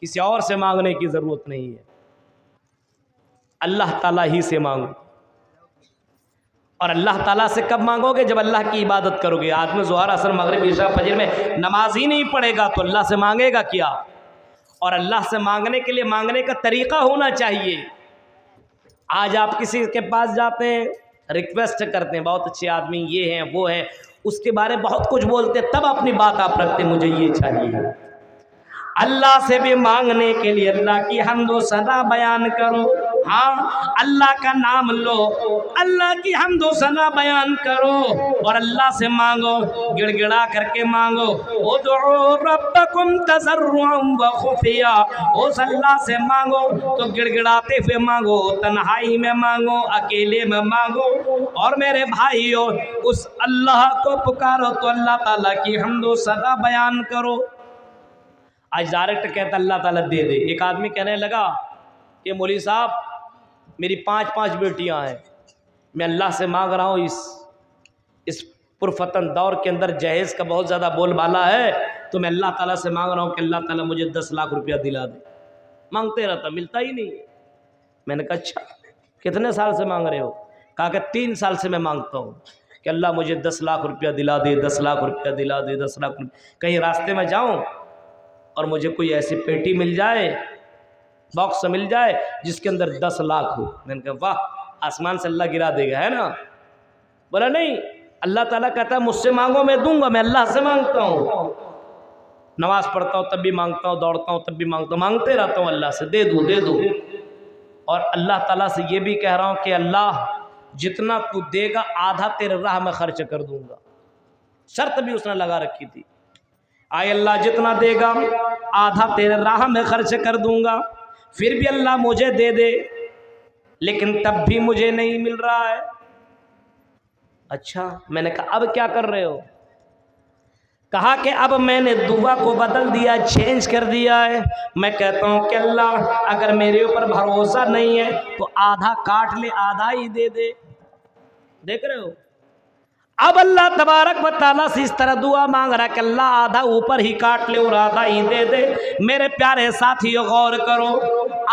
کسی اور سے مانگنے کی ضرورت نہیں ہے، اللہ تعالیٰ ہی سے مانگو۔ اور اللہ تعالیٰ سے کب مانگو گے؟ جب اللہ کی عبادت کرو گے۔ آدمی ظہر عصر مغرب عشاء فجر میں نماز ہی نہیں پڑھے گا تو اللہ سے مانگے گا کیا؟ اور اللہ سے مانگنے کے لیے مانگنے کا طریقہ ہونا چاہیے۔ آج آپ کسی کے پاس جاتے ہیں، ریکویسٹ کرتے ہیں، بہت اچھے آدمی یہ ہیں وہ ہیں، اس کے بارے میں بہت کچھ بولتے ہیں، تب اپنی بات آپ رکھتے ہیں مجھے یہ چاہیے۔ اللہ سے بھی مانگنے کے لیے اللہ کی حمد و ثنا بیان کرو، ہاں اللہ کا نام لو، اللہ کی حمد و ثنا بیان کرو اور اللہ سے مانگو، گڑ گڑا کر کے مانگو۔ ادعوا ربکم تضرعا وخفیا، اس اللہ سے مانگو تو گڑ گڑاتے ہوئے مانگو، تنہائی میں مانگو، اکیلے میں مانگو۔ اور میرے بھائیو اس اللہ کو پکارو تو اللہ تعالیٰ کی حمد و ثنا بیان کرو۔ آج ڈائریکٹ کہتا اللہ تعالیٰ دے دے۔ ایک آدمی کہنے لگا کہ مولوی صاحب میری 5 بیٹیاں ہیں، میں اللہ سے مانگ رہا ہوں، اس پرفتن دور کے اندر جہیز کا بہت زیادہ بول بالا ہے، تو میں اللہ تعالیٰ سے مانگ رہا ہوں کہ اللہ تعالیٰ مجھے 10 لاکھ روپیہ دلا دے۔ مانگتے رہتا، ملتا ہی نہیں۔ میں نے کہا اچھا کتنے سال سے مانگ رہے ہو؟ کہا کہ 3 سال سے میں مانگتا ہوں کہ اللہ مجھے 10 لاکھ روپیہ دلا دے، 10 لاکھ روپیہ دلا دے، 10 لاکھ روپیہ۔ کہیں راستے میں جاؤں اور مجھے کوئی ایسی پیٹی مل جائے، باکس مل جائے جس کے اندر 10 لاکھ ہو۔ میں نے کہا واہ، آسمان سے اللہ گرا دے گا، ہے نا؟ بولا نہیں، اللہ تعالیٰ کہتا ہے مجھ سے مانگو میں دوں گا، میں اللہ سے مانگتا ہوں، نماز پڑھتا ہوں تب بھی مانگتا ہوں، دوڑتا ہوں تب بھی مانگتا ہوں، مانگتے رہتا ہوں اللہ سے، دے دو دے دو۔ اور اللہ تعالیٰ سے یہ بھی کہہ رہا ہوں کہ اللہ جتنا تو دے گا آدھا تیرے راہ میں خرچ کر دوں گا۔ شرط بھی اس نے لگا رکھی تھی، آئے اللہ جتنا دے گا آدھا تیرے راہ میں خرچ کر دوں گا۔ پھر بھی اللہ مجھے دے دے، لیکن تب بھی مجھے نہیں مل رہا ہے۔ اچھا، میں نے کہا اب کیا کر رہے ہو؟ کہا کہ اب میں نے دعا کو بدل دیا، چینج کر دیا ہے۔ میں کہتا ہوں کہ اللہ اگر میرے اوپر بھروسہ نہیں ہے تو آدھا کاٹ لے، آدھا ہی دے دے۔ دیکھ رہے ہو؟ اب اللہ تبارک و تعالیٰ سے اس طرح دعا مانگ رہا کہ اللہ آدھا اوپر ہی کاٹ لے اور آدھا ہی دے دے۔ میرے پیارے ساتھیو غور کرو،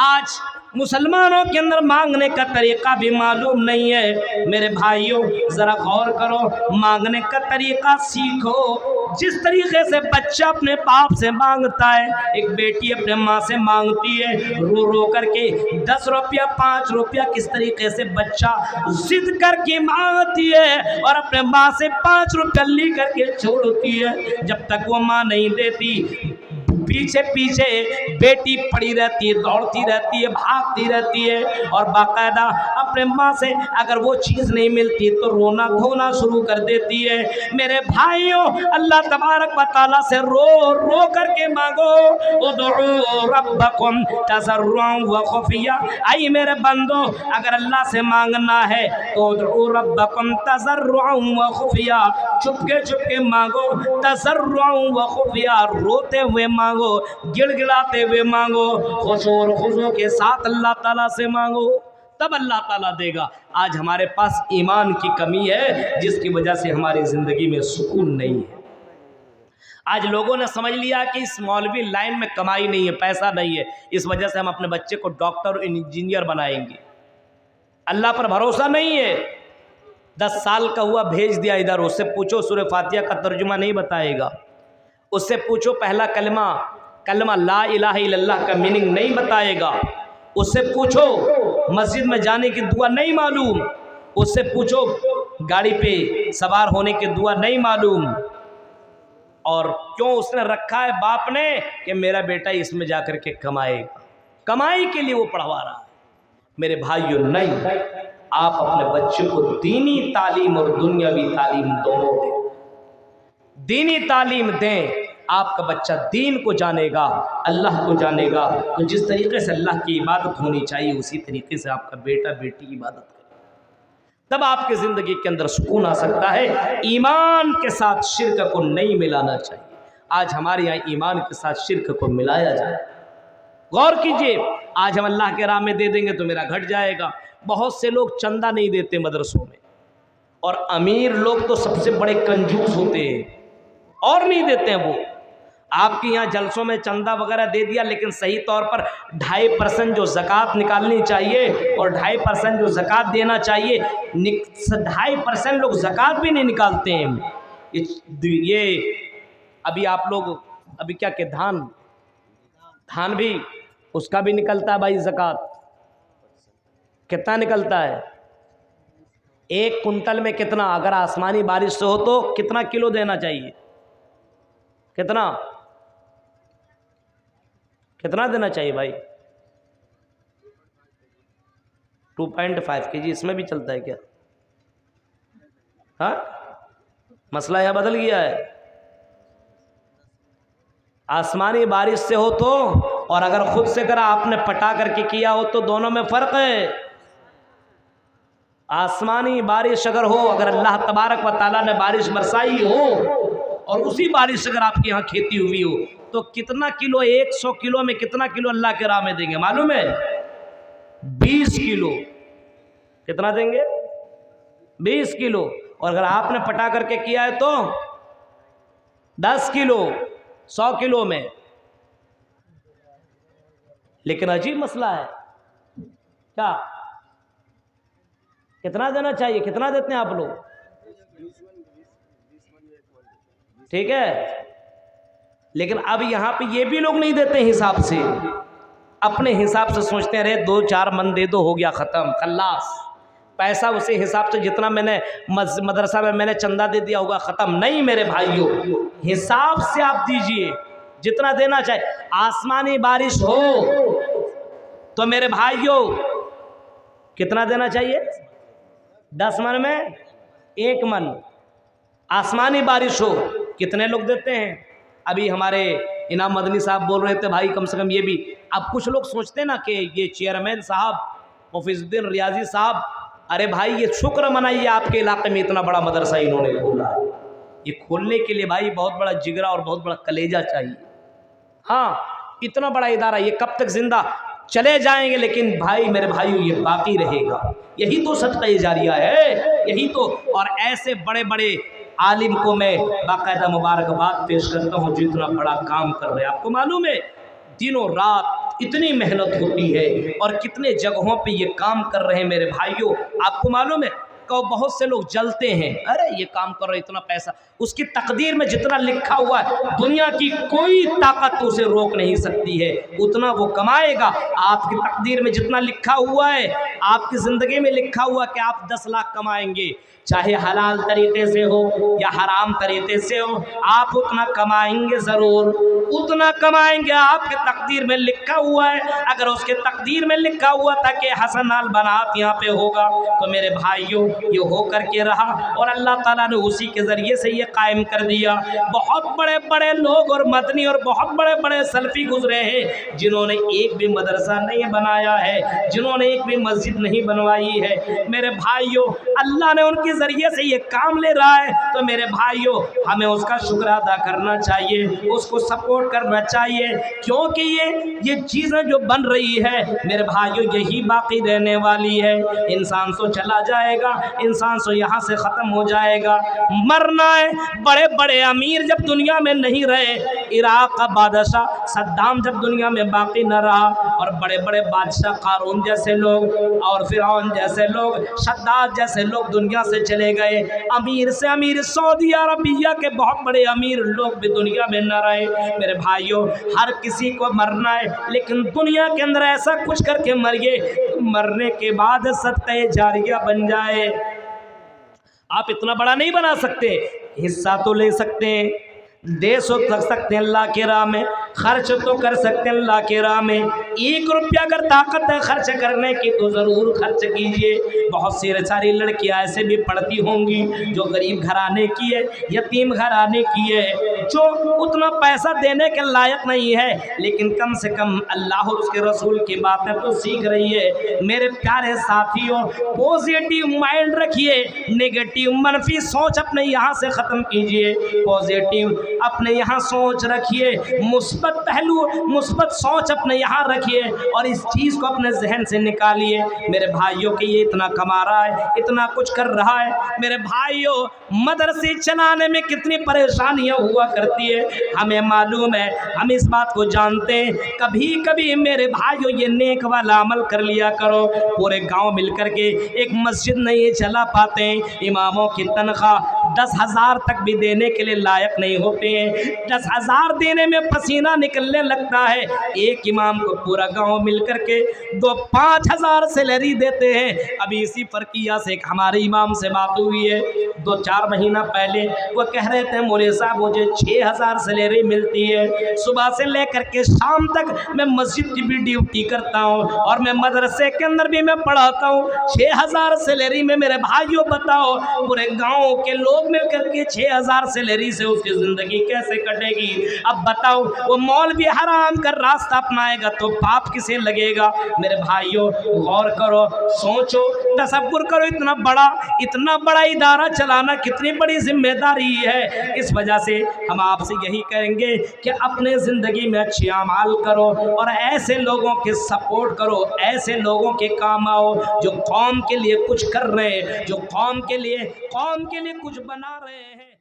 آج مسلمانوں کے اندر مانگنے کا طریقہ بھی معلوم نہیں ہے۔ میرے بھائیوں ذرا غور کرو، مانگنے کا طریقہ سیکھو۔ جس طریقے سے بچہ اپنے باپ سے مانگتا ہے، ایک بیٹی اپنے ماں سے مانگتی ہے رو رو کر کے 10 روپیہ 5 روپیہ، کس طریقے سے بچہ ضد کر کے مانگتی ہے اور اپنے ماں سے 5 روپیہ لی کر کے چھوڑتی ہے۔ جب تک وہ ماں نہیں دیتی پیچھے پیچھے بیٹی پڑی رہتی ہے، دوڑتی رہتی ہے، بھاگتی رہتی ہے، اور باقاعدہ اپنے ماں سے اگر وہ چیز نہیں ملتی تو رونا دھونا شروع کر دیتی ہے۔ میرے بھائیوں اللہ تبارک و تعالیٰ سے رو رو کر کے مانگو، ادعوا ربکم تضرعا وخفیا۔ آئی میرے بندو اگر اللہ سے مانگنا ہے تو ادعوا ربکم تضرعا وخفیا، چھپ کے مانگو، تضرعا وخفیا، روتے ہوئے مانگو، گڑ گڑاتے ہوئے مانگو، خشوع اور خضوع کے ساتھ اللہ تعالیٰ سے مانگو، تب اللہ تعالیٰ دے گا۔ آج ہمارے پاس ایمان کی کمی ہے جس کی وجہ سے ہماری زندگی میں سکون نہیں ہے۔ آج لوگوں نے سمجھ لیا کہ اس مولوی لائن میں کمائی نہیں ہے، پیسہ نہیں ہے، اس وجہ سے ہم اپنے بچے کو ڈاکٹر اور انجینئر بنائیں گے۔ اللہ پر بھروسہ نہیں ہے۔ 10 سال کا ہوا بھیج دیا ادھر، اس سے پوچھو سورہ فاتحہ کا ترجمہ نہیں بتائے گا، اس سے پوچھو پہلا کلمہ لا الہ الا اللہ کا میننگ نہیں بتائے گا، اس سے پوچھو مسجد میں جانے کی دعا نہیں معلوم، اس سے پوچھو گاڑی پہ سوار ہونے کی دعا نہیں معلوم۔ اور کیوں اس نے رکھا ہے باپ نے کہ میرا بیٹا اس میں جا کر کے کمائے گا، کمائی کے لیے وہ پڑھوا رہا ہے۔ میرے بھائیوں نہیں، آپ اپنے بچے کو دینی تعلیم اور دنیاوی تعلیم دونوں دیں، دینی تعلیم دیں، آپ کا بچہ دین کو جانے گا، اللہ کو جانے گا، تو جس طریقے سے اللہ کی عبادت ہونی چاہیے اسی طریقے سے آپ کا بیٹا بیٹی عبادت کرے، تب آپ کی زندگی کے اندر سکون آ سکتا ہے۔ ایمان کے ساتھ شرک کو نہیں ملانا چاہیے۔ آج ہمارے یہاں ایمان کے ساتھ شرک کو ملایا جائے۔ غور کیجئے، آج ہم اللہ کے راہ میں دے دیں گے تو میرا گھٹ جائے گا۔ بہت سے لوگ چندہ نہیں دیتے مدرسوں میں، اور امیر لوگ تو سب سے بڑے کنجوس ہوتے ہیں اور نہیں دیتے ہیں وہ۔ آپ کے یہاں جلسوں میں چندہ وغیرہ دے دیا، لیکن صحیح طور پر 2.5% جو زکوٰۃ نکالنی چاہیے اور 2.5% جو زکوٰۃ دینا چاہیے، 2.5% لوگ زکوٰۃ بھی نہیں نکالتے ہیں۔ یہ ابھی آپ لوگ ابھی کیا کہ دھان بھی اس کا بھی نکلتا ہے بھائی زکوٰۃ، کتنا نکلتا ہے؟ 1 کنٹل میں کتنا؟ اگر آسمانی بارش سے ہو تو کتنا کلو دینا چاہیے؟ کتنا دینا چاہیے بھائی؟ 2.5 kg۔ اس میں بھی چلتا ہے کیا؟ ہاں، مسئلہ یہاں بدل گیا ہے۔ آسمانی بارش سے ہو تو، اور اگر خود سے کرا آپ نے پٹا کر کے کیا ہو تو دونوں میں فرق ہے۔ آسمانی بارش اگر ہو، اگر اللہ تبارک و تعالیٰ نے بارش برسائی ہو اور اسی بارش سے اگر آپ کے یہاں کھیتی ہوئی ہو تو کتنا کلو؟ 100 کلو میں کتنا کلو اللہ کے راہ میں دیں گے معلوم ہے؟ 20 کلو۔ کتنا دیں گے؟ 20 کلو۔ اور اگر آپ نے پٹا کر کے کیا ہے تو 10 کلو 100 کلو میں۔ لیکن عجیب مسئلہ ہے، کیا کتنا دینا چاہیے؟ کتنا دیتے ہیں آپ لوگ؟ ٹھیک ہے، لیکن اب یہاں پہ یہ بھی لوگ نہیں دیتے حساب سے، اپنے حساب سے سوچتے ہیں رہے 2-4 من دے دو، ہو گیا ختم، خلاص، پیسہ اسی حساب سے جتنا میں نے مدرسہ میں نے چندہ دے دیا ہوگا، ختم۔ نہیں میرے بھائیوں، حساب سے آپ دیجئے جتنا دینا چاہیے۔ آسمانی بارش ہو تو میرے بھائیوں کتنا دینا چاہیے؟ 10 من میں 1 من۔ آسمانی بارش ہو کتنے لوگ دیتے ہیں؟ ابھی ہمارے انعام مدنی صاحب بول رہے تھے بھائی کم سے کم یہ بھی، اب کچھ لوگ سوچتے ہیں نا کہ یہ چیئرمین صاحب مفیظ الدین ریاضی صاحب، ارے بھائی یہ شکر منائیے آپ کے علاقے میں اتنا بڑا مدرسہ انہوں نے کھولا ہے۔ یہ کھولنے کے لیے بھائی بہت بڑا جگرا اور بہت بڑا کلیجہ چاہیے۔ ہاں، اتنا بڑا ادارہ یہ کب تک زندہ؟ چلے جائیں گے، لیکن بھائی میرے بھائیوں یہ باقی رہے گا۔ یہی تو صدقہ جاریہ ہے، یہی تو۔ اور ایسے بڑے بڑے عالم کو میں باقاعدہ مبارکباد پیش کرتا ہوں جو اتنا بڑا کام کر رہے ہیں۔ آپ کو معلوم ہے دنوں رات اتنی محنت ہوتی ہے اور کتنے جگہوں پہ یہ کام کر رہے ہیں میرے بھائیوں۔ آپ کو معلوم ہے کہ بہت سے لوگ جلتے ہیں، ارے یہ کام کر رہے اتنا پیسہ، اس کی تقدیر میں جتنا لکھا ہوا ہے دنیا کی کوئی طاقت اسے روک نہیں سکتی ہے، اتنا وہ کمائے گا۔ آپ کی تقدیر میں جتنا لکھا ہوا ہے، آپ کی زندگی میں لکھا ہوا کہ آپ 10 لاکھ کمائیں گے، چاہے حلال طریقے سے ہو یا حرام طریقے سے ہو، آپ اتنا کمائیں گے، ضرور اتنا کمائیں گے۔ آپ کے تقدیر میں لکھا ہوا ہے، اگر اس کے تقدیر میں لکھا ہوا تھا کہ حسن البنات یہاں پہ ہوگا تو میرے بھائیوں یہ ہو کر کے رہا، اور اللہ تعالیٰ نے اسی کے ذریعے سے یہ قائم کر دیا۔ بہت بڑے بڑے لوگ اور مدنی اور بہت بڑے بڑے سلفی گزرے ہیں جنہوں نے ایک بھی مدرسہ نہیں بنایا ہے، جنہوں نے ایک بھی مسجد نہیں بنوائی ہے۔ میرے بھائیوں اللہ نے ان کے ذریعے سے یہ کام لے رہا ہے تو میرے بھائیوں ہمیں اس کا شکر ادا کرنا چاہیے، اس کو سپورٹ کرنا چاہیے، کیونکہ یہ چیزیں جو بن رہی ہے میرے بھائیوں یہی باقی رہنے والی ہے۔ انسان سو چلا جائے گا، انسان سو یہاں سے ختم ہو جائے گا، مرنا ہے۔ بڑے بڑے امیر جب دنیا میں نہیں رہے، عراق کا بادشاہ صدام جب دنیا میں باقی نہ رہا، اور بڑے بڑے بادشاہ قارون جیسے لوگ اور فرعون جیسے لوگ، شداد جیسے لوگ دنیا سے چلے گئے، امیر سے امیر سعودی عربیہ کے بہت بڑے امیر لوگ بھی دنیا میں نہ رہے۔ میرے بھائیوں ہر کسی کو مرنا ہے، لیکن دنیا کے اندر ایسا کچھ کر کے مریے مرنے کے بعد صدقہ جاریہ بن جائے۔ آپ اتنا بڑا نہیں بنا سکتے، حصہ تو لے سکتے ہیں، دے سکتے ہیں اللہ کی راہ میں، خرچ تو کر سکتے ہیں اللہ کی راہ میں۔ 1 روپیہ اگر طاقت ہے خرچ کرنے کی تو ضرور خرچ کیجئے۔ بہت ساری لڑکیاں ایسے بھی پڑھتی ہوں گی جو غریب گھرانے کی ہے، یتیم گھرانے کی ہے، جو اتنا پیسہ دینے کے لائق نہیں ہے، لیکن کم سے کم اللہ اور اس کے رسول کی باتیں تو سیکھ رہی ہے۔ میرے پیارے ساتھیوں پوزیٹیو مائنڈ رکھیے، نیگیٹیو منفی سوچ اپنے یہاں سے ختم کیجئے، پوزیٹیو اپنے یہاں سوچ رکھیے، مثبت مثبت پہلو مثبت سوچ اپنے یہاں رکھیے اور اس چیز کو اپنے ذہن سے نکالیے میرے بھائیوں کہ یہ اتنا کما رہا ہے اتنا کچھ کر رہا ہے. میرے بھائیوں مدرسے چلانے میں کتنی پریشانیاں ہوا کرتی ہے ہمیں معلوم ہے, ہم اس بات کو جانتے ہیں. کبھی کبھی میرے بھائیوں یہ نیک والا عمل کر لیا کرو, پورے گاؤں مل کر کے ایک مسجد نہیں چلا پاتے ہیں, اماموں کی تنخواہ 10,000 تک بھی دینے کے لیے لائق نہیں ہوتے ہیں, 10,000 دینے میں پسینہ نکلنے لگتا ہے. ایک امام کو پورا گاؤں مل کر کے 5,000 سیلری دیتے ہیں. ابھی اسی فرقیہ سے ایک ہمارے امام سے بات ہوئی ہے 2-4 مہینہ پہلے, وہ کہہ رہے تھے مولوی صاحب مجھے 6,000 سیلری ملتی ہے, صبح سے لے کر کے شام تک میں مسجد کی بھی ڈیوٹی کرتا ہوں اور میں مدرسے کے اندر بھی میں پڑھاتا ہوں. 6,000 سیلری میں میرے بھائیوں بتاؤ پورے گاؤں کے لوگ مل کر کے 6,000 سیلری سے اس کی زندگی کیسے کٹے گی؟ اب بتاؤ وہ مولوی حرام کا راستہ اپنائے گا تو پاپ کسے لگے گا؟ میرے بھائیوں غور کرو, سوچو, تصور کرو, اتنا بڑا ادارہ چلانا کتنی بڑی ذمہ داری ہے. اس وجہ سے ہم آپ سے یہی کہیں گے کہ اپنے زندگی میں اچھے اعمال کرو اور ایسے لوگوں کے سپورٹ کرو, ایسے لوگوں کے کام آؤ جو قوم کے لیے کچھ کر رہے ہیں, جو قوم کے لیے کچھ بنا رہے ہیں.